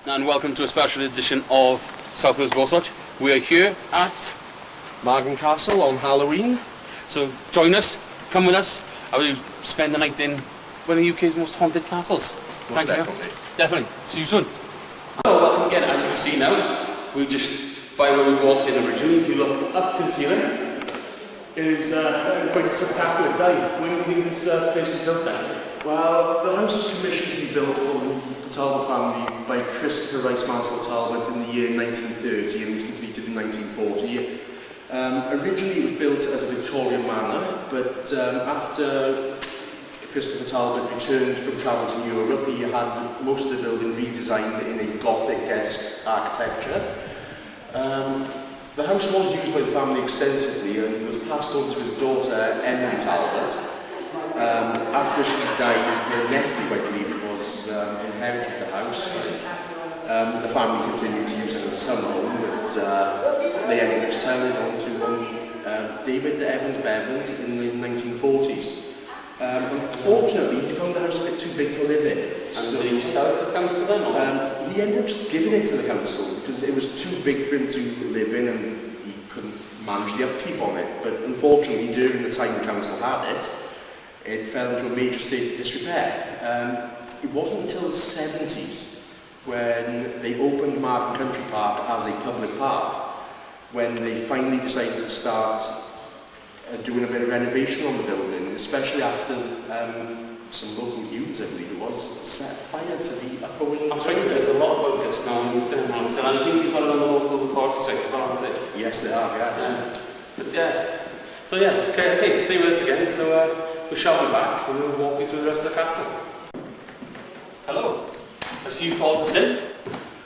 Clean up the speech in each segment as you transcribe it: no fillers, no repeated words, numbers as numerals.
and welcome to a special edition of South Wales Ghost Watch. We are here at Margam Castle on Halloween. So join us, come with us, and we'll spend the night in one of the UK's most haunted castles. Most Thank definitely. you. Definitely. See you soon. Hello, welcome again. As you can see now, we just, by where we walked in originally, if you look up to the ceiling, it is quite a spectacular day. When do you think this place was built then? Well, the house was commissioned to be built for the Talbot family by Christopher Rice Mansell Talbot in the year 1930 and was completed in 1940. Originally it was built as a Victorian manor, but after Christopher Talbot returned from travel to Europe, he had most of the building redesigned in a Gothic-esque architecture. The house was used by the family extensively and was passed on to his daughter Emily Talbot. After she died, her nephew, I believe it was, inherited the house. The family continued to use it as a summer home, but they ended up selling on to David Evans Bevans in the 1940s. Unfortunately, he found the house a bit too big to live in. And did he sell it to the council then? Or? He ended up just giving it to the council because it was too big for him to live in and he couldn't manage the upkeep on it. But unfortunately, during the time the council had it, it fell into a major state of disrepair. It wasn't until the 70s when they opened Margam Country Park as a public park when they finally decided to start doing a bit of renovation on the building, especially after some local youths, I believe it was, set fire to the upper wing. That's right, there's a lot about this now, and I think you've got it on the local authority sector, haven't they? Yes, they are, yeah. But yeah, so yeah, okay, stay with us again, so we shall be back and we'll walk you through the rest of the castle. Hello, I see you followed us in.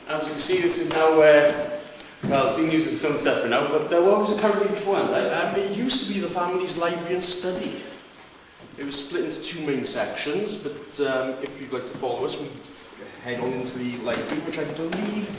As you can see, this is now well, it's been used as a film set for now, but what was it currently before then? It used to be the family's library and study. It was split into two main sections, but if you'd like to follow us, we head on into the library, which I believe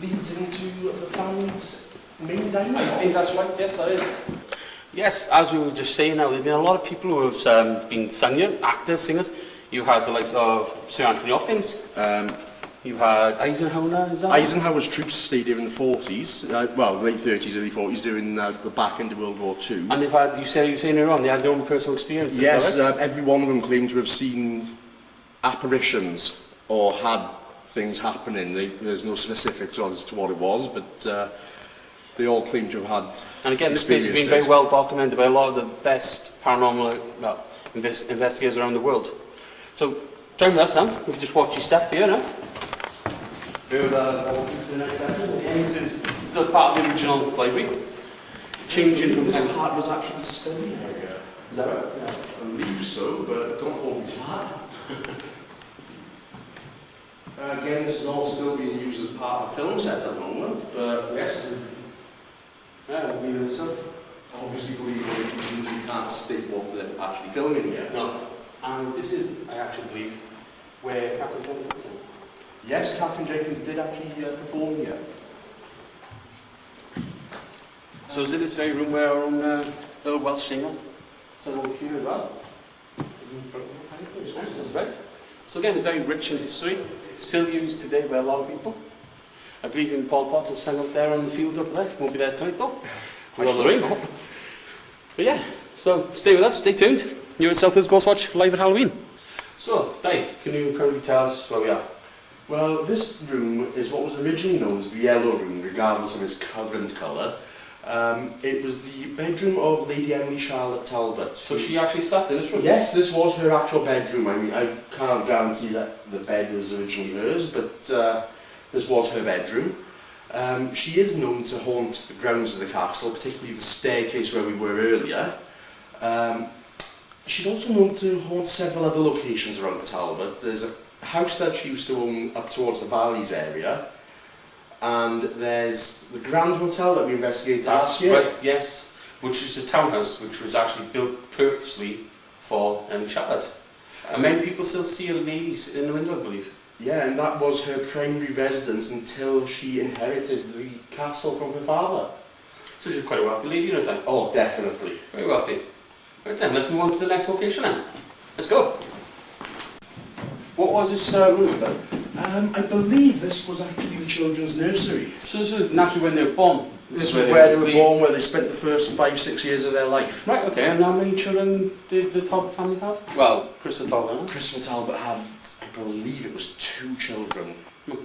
leads into the family's main dining hall. I think that's right, yes, that is. Yes, as we were just saying now, there have been a lot of people who have been sung here, actors, singers. You had the likes of Sir Anthony Hopkins. You've had Eisenhower, is that? Eisenhower's troops stayed here in the 40s, well, late 30s, early 40s, during the back end of World War II. And they've had, you were saying earlier on, they had their own personal experiences. Yes, right? every one of them claimed to have seen apparitions or had things happening. There's no specifics as to what it was, but they all claim to have had. And again, this place has been very well documented by a lot of the best paranormal investigators around the world. So, join with us now. We've just watched you step here now. We'll walk you to the next section. Again, this is still part of the original library. Changing from this part was actually the study area. Is that right? Yeah. I believe so, but don't hold me to that. Again, this is all still being used as part of a film set at the moment, but yes. Yeah, I believe so. Obviously, for legal reasons, we can't state what they're actually filming here. No. And this is, I actually believe, where Catherine Jenkins is. Yes, Catherine Jenkins did actually perform here. So is in this very room where our own little Welsh singer sang over here as well? Right. So again, it's very rich in history, still used today by a lot of people. I believe in Paul Potts sang up there on the field up there. Won't be there tonight though. With all the rain. But yeah, so stay with us, stay tuned. You're at South Wales Ghost Watch live at Halloween. So, Dai, can you currently tell us where we are? Well, this room is what was originally known as the Yellow Room, regardless of its current colour. It was the bedroom of Lady Emily Charlotte Talbot. So she actually slept in this room? Yes, this was her actual bedroom. I mean, I can't guarantee that the bed was originally hers, but this was her bedroom. She is known to haunt the grounds of the castle, particularly the staircase where we were earlier. She's also known to haunt several other locations around the Talbot. There's a house that she used to own up towards the Valleys area, and there's the Grand Hotel that we investigated last year. Right, yes, which is a townhouse which was actually built purposely for Emily Charlotte. And many people still see a lady in the window, I believe. Yeah, and that was her primary residence until she inherited the castle from her father. So she's quite a wealthy lady in her time. Oh, definitely. Very wealthy. Right then, let's move on to the next location then. Let's go. What was this room about? I believe this was actually the children's nursery. So this is naturally when they were born? This is where they were born, where they spent the first 5-6 years of their life. Right, okay, and how many children did the Talbot family have? Well, Christopher Talbot, huh? Christopher Talbot had, I believe it was 2 children.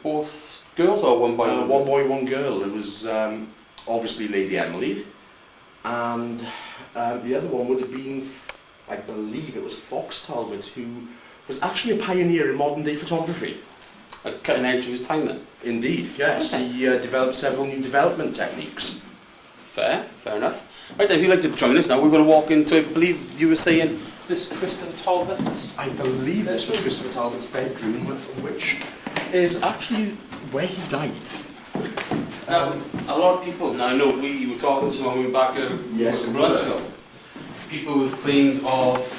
Both girls or one boy? One boy, one girl. It was obviously Lady Emily, and the other one would have been, I believe it was Fox Talbot, who was actually a pioneer in modern day photography. A cutting edge of his time then? Indeed, yes. Okay. He developed several new development techniques. Fair enough. Right then, if you'd like to join us now, we're going to walk into, I believe you were saying, this Christopher Talbot's? I believe this was Christopher Talbot's bedroom, which is actually where he died. Now, a lot of people, now I know we were talking to someone we were back a couple months ago, people with claims of...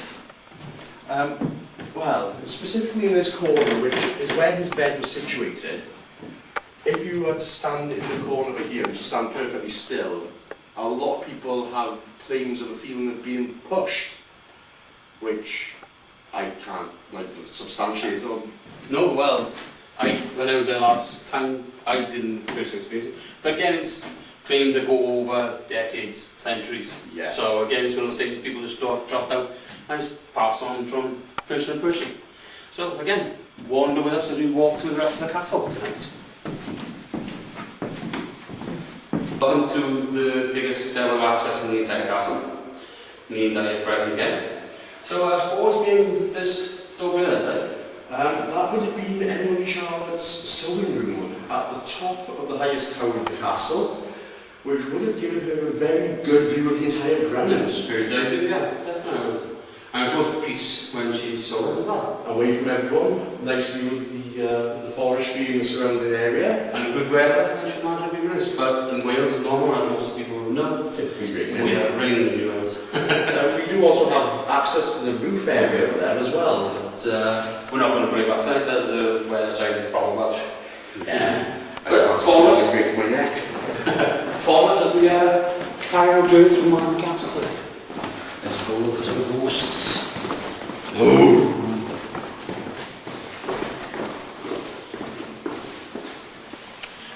Well, specifically in this corner, which is where his bed was situated, if you were to stand in the corner over here and stand perfectly still, a lot of people have claims of a feeling of being pushed, which I can't substantiate on. No, well, when I was there last time, I didn't personally experience it. But again, it's claims that go over decades, centuries. Yes. So again, it's one of those things people just drop down and just pass on from person to person. So again, wander with us as we walk through the rest of the castle tonight. Welcome to the biggest stairwell of access in the entire castle. The entire present again. So what was being this door there? That would have been Emily Charlotte's sewing room at the top of the highest tower of the castle, which would have given her a very good view of the entire grounds. Yeah, definitely. And of course, peace when she's sewing as well. Away from everyone, nice view of the forestry and the surrounding area. And good weather, I should imagine it'd be nice. But in Wales, it's normal, as most people will know. Typically rain. We have rain in Wales. We do also have access to the roof area over there as well. But, we're not going to bring back tonight, there's the weather giant problem much. Yeah. But forward, break my neck. Forward as we carry our journeys from Marham Castle tonight. Let's go look for some ghosts.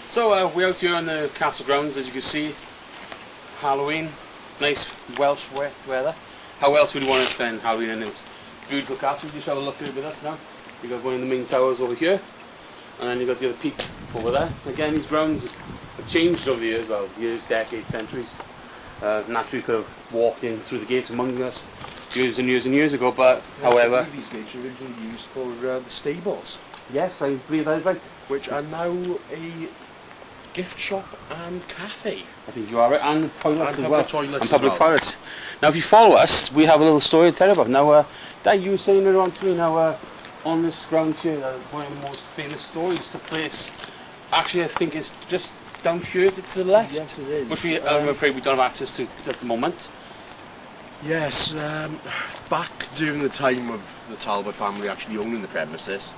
So we're out here on the castle grounds, as you can see. Halloween, nice Welsh wet weather. How else would you want to spend Halloween in this beautiful castle? Just have a look here with us now. You've got one of the main towers over here, and then you've got the other peak over there. Again, these grounds have changed over the years, well, years, decades, centuries. Naturally could have walked in through the gates among us years and years and years ago, but however... These gates were originally used for the stables. Yes, I believe that is right. Which are now a gift shop and cafe. I think you are right, and toilets as well. Toilets and public toilets. Now if you follow us, we have a little story to tell you about. Now, Dad, you were saying earlier on to me, now on this ground here, one of the most famous stories took place, actually I think it's just down here, is it to the left? Yes, it is. Which I'm afraid we don't have access to at the moment. Yes, back during the time of the Talbot family actually owning the premises,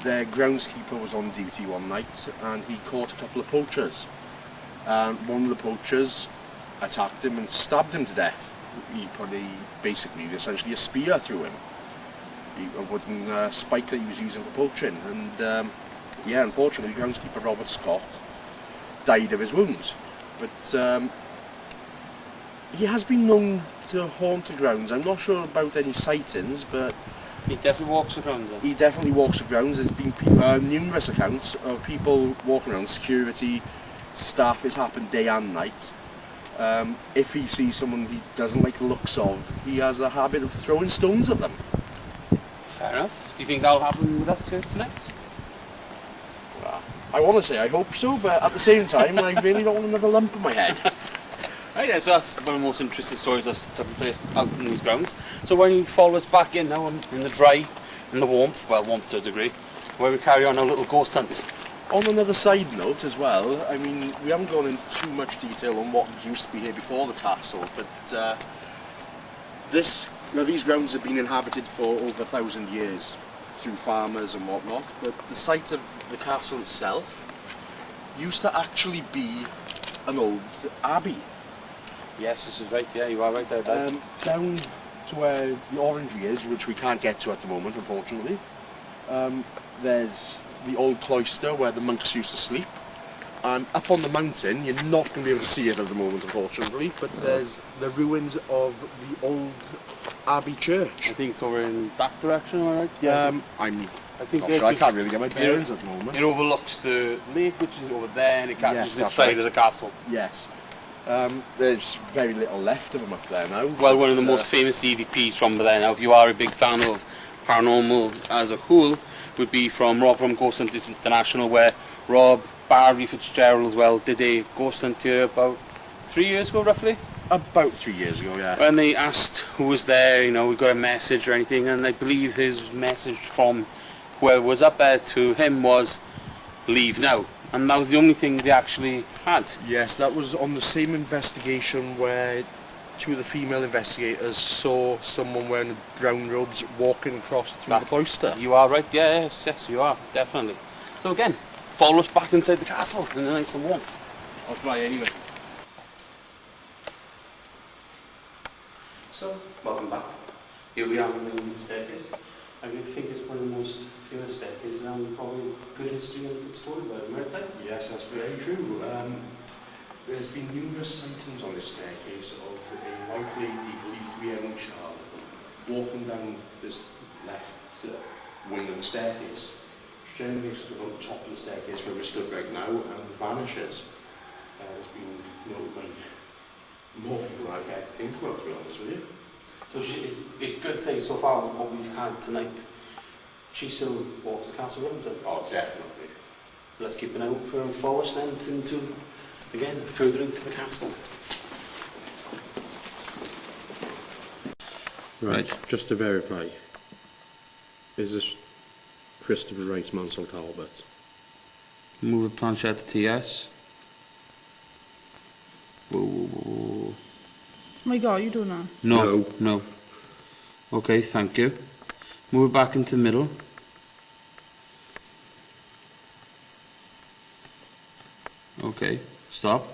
their groundskeeper was on duty one night and he caught a couple of poachers. One of the poachers attacked him and stabbed him to death. He put essentially a spear through him. A wooden spike that he was using for poaching. And yeah, unfortunately, groundskeeper Robert Scott died of his wounds. But he has been known to haunt the grounds. I'm not sure about any sightings, but He definitely walks the grounds then. he definitely walks the grounds. There's been numerous accounts of people walking around, security, staff. It's happened day and night. If he sees someone he doesn't like the looks of, he has a habit of throwing stones at them. Fair enough. Do you think that'll happen with us here tonight? I want to say I hope so, but at the same time, I really don't want another lump in my head. Right, yeah, so that's one of the most interesting stories that's taken place out in these grounds. So when you follow us back in now, in the dry, in the warmth, well, warmth to a degree, where we carry on our little ghost hunt. On another side note as well, I mean, we haven't gone into too much detail on what used to be here before the castle, but these grounds have been inhabited for over 1,000 years through farmers and whatnot, but the site of the castle itself used to actually be an old abbey. Yes, this is right, yeah, you are right there, Dad. Down to where the orangery is, which we can't get to at the moment, unfortunately, there's the old cloister where the monks used to sleep. And up on the mountain, you're not going to be able to see it at the moment, unfortunately, but there's the ruins of the old Abbey Church. I think it's over in that direction, am I right? Yeah. I'm I think not sure, I can't really get my bearings at the moment. It overlooks the lake, which is over there, and it catches Yes, this that's side right. of the castle. Yes. There's very little left of them up there now. Well, one of the most famous EVPs from there now, if you are a big fan of paranormal as a whole, would be from Rob from Ghost Hunters International, where Rob, Barry Fitzgerald as well, did a ghost hunt here about 3 years ago, roughly. About 3 years ago, yeah. When they asked who was there, you know, we got a message or anything, and I believe his message from whoever was up there to him was, leave now. And that was the only thing they actually had. Yes, that was on the same investigation where two of the female investigators saw someone wearing brown robes walking across through the cloister. You are right, yeah, yes, you are, definitely. So again, follow us back inside the castle in the nice and warmth. I'll try anyway. So, welcome back. Here we are on the staircase. I think it's one of the most famous staircases and probably good history and good story about it, right there? Yes, that's very true. There's been numerous sightings on this staircase of a white lady believed to be a young child walking down this left wing of the staircase. She generally stood on the top of the staircase where we're stood right now and vanishes. It's been noted by more people than I can think about, to be honest with you. So it's good saying so far with what we've had tonight. She still walks the castle ruins. Oh, definitely. Let's keep an eye out for her forward then into, again, further into the castle. Right, just to verify, is this Christopher Rice Mansell Talbot? Move the planchette to yes. Whoa, whoa, whoa. Oh my god, you doing that? No, no. Okay, thank you. Move it back into the middle. Okay, stop.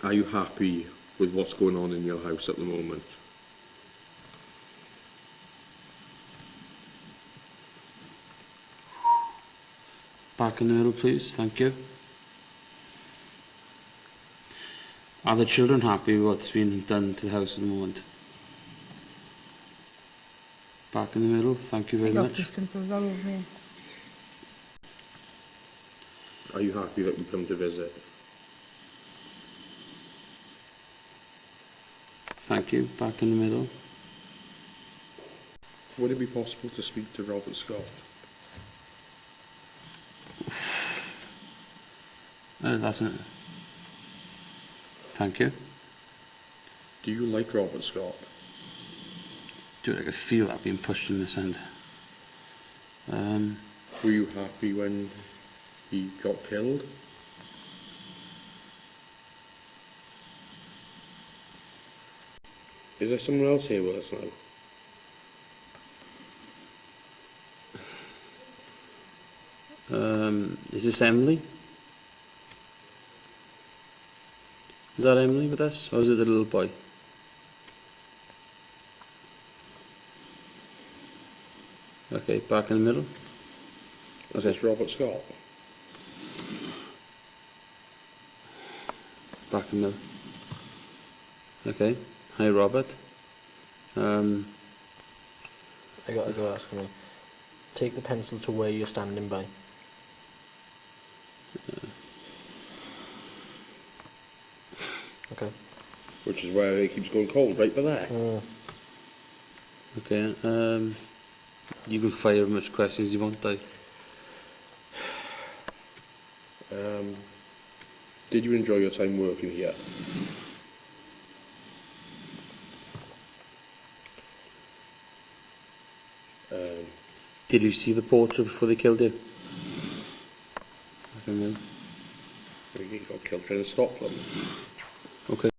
Are you happy with what's going on in your house at the moment? Back in the middle, please. Thank you. Are the children happy with what's been done to the house at the moment? Back in the middle. Thank you very much. Just confused all over me. Are you happy that we come to visit? Thank you. Back in the middle. Would it be possible to speak to Robert Scott? That's it. Thank you. Do you like Robert Scott? Dude, I could feel that being pushed in this end. Were you happy when he got killed? Is there someone else here with us now? Is this Emily? Is that Emily with us, or is it the little boy? Okay, back in the middle. Is this Robert Scott? Back in the middle. Okay. Hi, Robert. I got to go ask me. Take the pencil to where you're standing by. Okay. Which is where it keeps going cold, right by there. Okay. You can fire as much questions as you want, though. Did you enjoy your time working here? Did you see the portrait before they killed you? I don't know. You got killed trying to stop them. Okay.